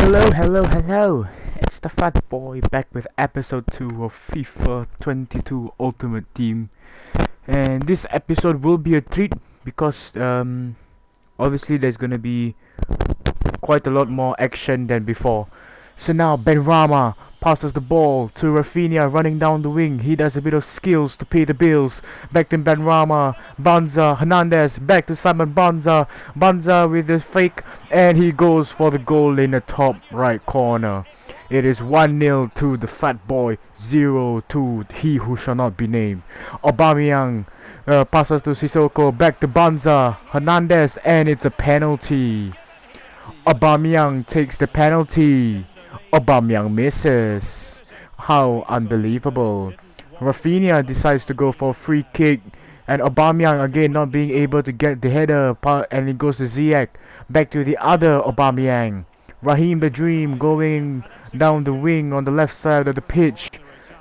Hello. It's the Fat Boy back with episode 2 of FIFA 22 Ultimate Team. And this episode will be a treat because obviously there's gonna be quite a lot more action than before. So now Benrahma passes the ball to Rafinha running down the wing. He does a bit of skills to pay the bills. Back to Benrahma, Banza, Hernandez, back to Simon Banza. Banza with the fake and he goes for the goal in the top right corner. It is 1-0 to the Fat Boy, 0 to he who shall not be named. Aubameyang passes to Sissoko, back to Banza, Hernandez, and it's a penalty. Aubameyang takes the penalty. Aubameyang misses. How unbelievable. Rafinha decides to go for a free kick. And Aubameyang again not being able to get the header. And it goes to Ziyech. Back to the other Aubameyang. Raheem the Dream going down the wing on the left side of the pitch.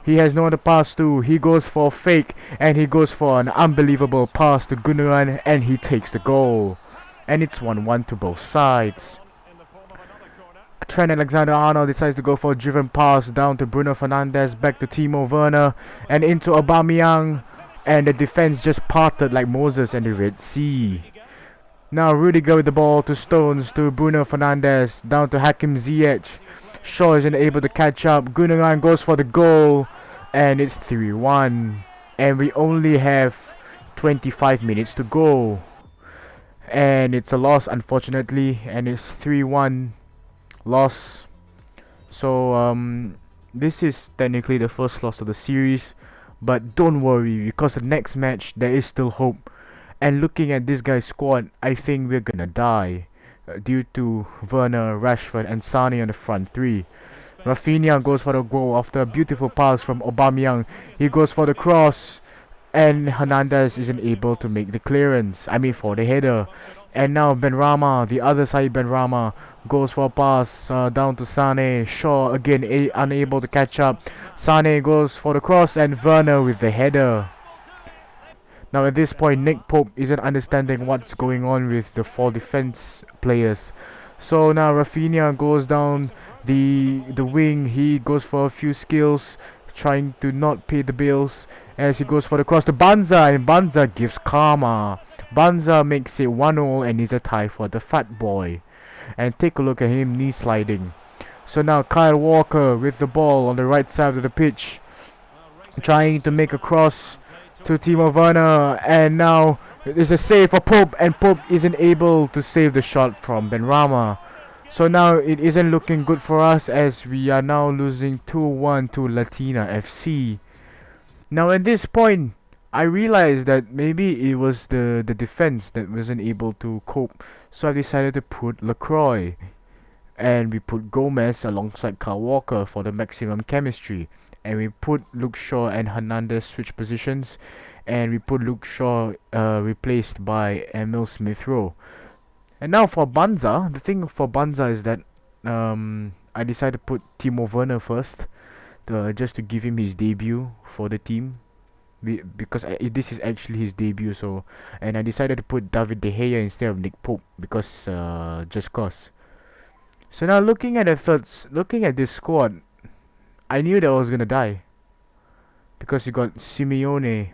He has no other pass to. He goes for a fake. And he goes for an unbelievable pass to Gundogan. And he takes the goal. And it's 1-1 to both sides. Trent Alexander-Arnold decides to go for a driven pass down to Bruno Fernandes, back to Timo Werner, and into Aubameyang, and the defense just parted like Moses and the Red Sea. Now Rudiger with the ball to Stones, to Bruno Fernandes, down to Hakim Ziyech. Shaw isn't able to catch up. Gundogan goes for the goal, and it's 3-1. And we only have 25 minutes to go. And it's a loss, unfortunately, and it's 3-1. Loss. So this is technically the first loss of the series, but don't worry because the next match there is still hope. And looking at this guy's squad, I think we're gonna die due to Werner, Rashford and Sane on the front three. Rafinha goes for the goal after a beautiful pass from Aubameyang. He goes for the cross and Hernandez isn't able to make the clearance, for the header. And now Benrahma, the other side Benrahma, goes for a pass down to Sane. Shaw again unable to catch up. Sane goes for the cross and Werner with the header. Now at this point Nick Pope isn't understanding what's going on with the four defense players. So now Rafinha goes down the wing. He goes for a few skills, trying to not pay the bills as he goes for the cross to Banza, and Banza gives karma. Banza makes it 1-0 and is a tie for the Fat Boy. And take a look at him knee sliding. So now Kyle Walker with the ball on the right side of the pitch, trying to make a cross to Timo Werner, and now there's a save for Pope, and Pope isn't able to save the shot from Benrahma. So now it isn't looking good for us as we are now losing 2-1 to Latina FC. Now at this point I realized that maybe it was the defense that wasn't able to cope, so I decided to put LaCroix and we put Gomez alongside Kyle Walker for the maximum chemistry, and we put Luke Shaw and Hernandez switch positions, and we put Luke Shaw replaced by Emil Smith-Rowe. And now for Banza, the thing for Banza is that I decided to put Timo Werner first, just to give him his debut for the team. Because this is actually his debut, and I decided to put David De Gea instead of Nick Pope because just cause. So now looking at this squad, I knew that I was gonna die because you got Simeone,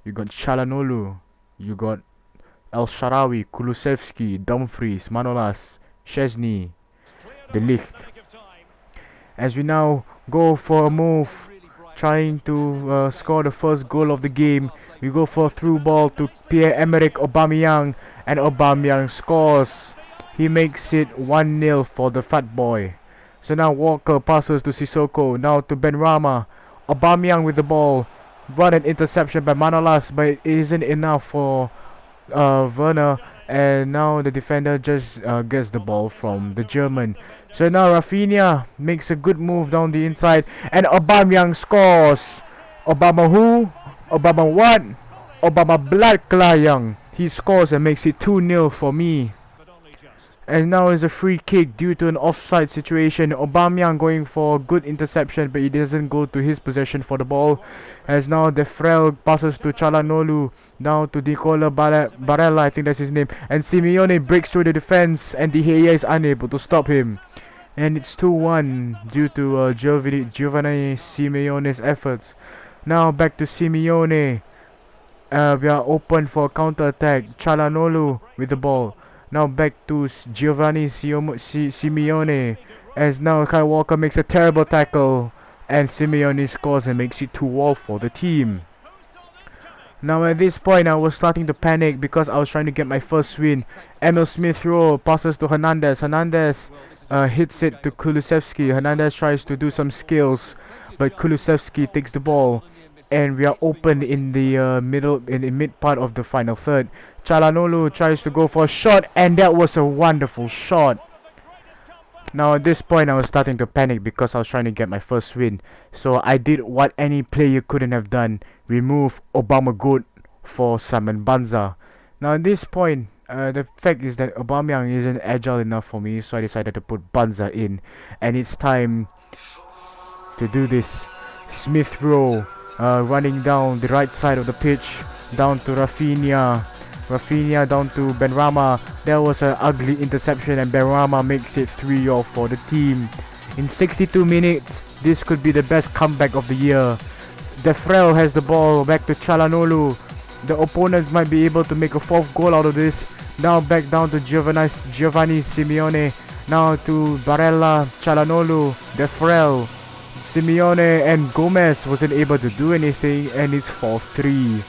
you got Çalhanoğlu, you got El Shaarawy, Kulusevski, Dumfries, Manolas, Szczesny, De Ligt. As we now go for a move, trying to score the first goal of the game, we go for a through ball to Pierre-Emerick Aubameyang, and Aubameyang scores. He makes it 1-0 for the Fat Boy. So now Walker passes to Sissoko, now to Benrahma. Aubameyang with the ball, run an interception by Manolas, but it isn't enough for Werner. And now the defender just gets the ball from the German. So now Rafinha makes a good move down the inside, and Aubameyang scores. Obama who? Obama what? Obama Blood Klayang. He scores and makes it 2-0 for me. And now is a free kick due to an offside situation. Aubameyang going for a good interception, but he doesn't go to his possession for the ball. As now Defrel passes to Çalhanoğlu, now to Nicola Barella, I think that's his name. And Simeone breaks through the defense, and De Gea is unable to stop him. and it's 2-1 due to Giovanni Simeone's efforts. Now back to Simeone. We are open for counter attack. Chalanolu with the ball. Now back to Giovanni Simeone. As now Kai Walker makes a terrible tackle. And Simeone scores and makes it 2-all for the team. Now at this point I was starting to panic because I was trying to get my first win. Emil Smith Rowe passes to Hernandez. Hernandez hits it to Kulusevski. Hernandez tries to do some skills, but Kulusevski takes the ball. And we are open in the mid part of the final third. Chalanolu tries to go for a shot, and that was a wonderful shot. Now at this point I was starting to panic because I was trying to get my first win. So I did what any player couldn't have done. Remove Obama Good for Simon Banza. Now at this point, the fact is that Aubameyang isn't agile enough for me, so I decided to put Banza in. And it's time to do this. Smith Rowe running down the right side of the pitch, down to Rafinha. Rafinha down to Benrahma. There was an ugly interception and Benrahma makes it 3-all for the team. In 62 minutes, this could be the best comeback of the year. Defrel has the ball back to Chalanolu. The opponents might be able to make a fourth goal out of this. Now back down to Giovanni Simeone. Now to Barella, Chalanolu, Defrel, Simeone, and Gomez wasn't able to do anything, and it's 4-3.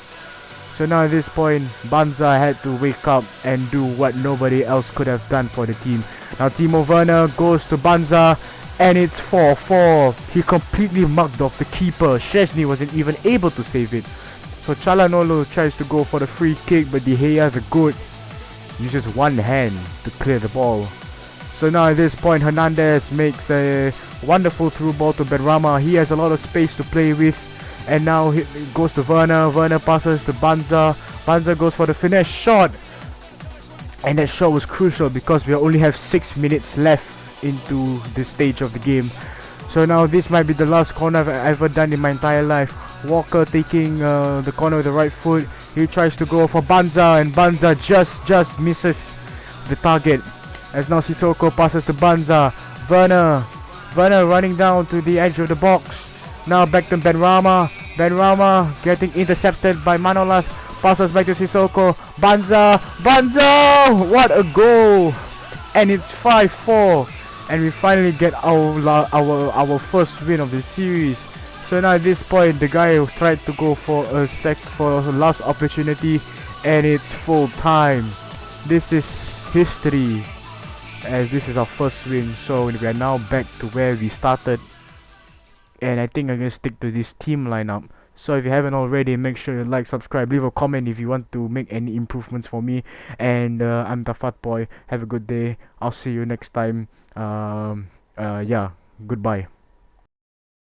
So now at this point, Banza had to wake up and do what nobody else could have done for the team. Now Timo Werner goes to Banza, and it's 4-4. He completely mugged off the keeper. Szczesny wasn't even able to save it. So Chalanolu tries to go for the free kick, but De Gea the good uses one hand to clear the ball. So now at this point, Hernandez makes a wonderful through ball to Benrahma. He has a lot of space to play with. And now he goes to Werner. Werner passes to Banza. Banza goes for the finesse shot. And that shot was crucial because we only have 6 minutes left into this stage of the game. So now this might be the last corner I've ever done in my entire life. Walker taking the corner with the right foot. He tries to go for Banza, and Banza just misses the target. As now Sissoko passes to Banza. Werner running down to the edge of the box. Now back to Benrahma. Benrahma getting intercepted by Manolas. Passes back to Sissoko. Banza! What a goal! And it's 5-4. And we finally get our first win of the series. So now at this point, the guy who tried to go for a last opportunity, and it's full time. This is history, as this is our first win. So we are now back to where we started. And I think I'm gonna stick to this team lineup. So if you haven't already, make sure you like, subscribe, leave a comment if you want to make any improvements for me. And I'm the Fat Boy. Have a good day. I'll see you next time. Yeah, goodbye.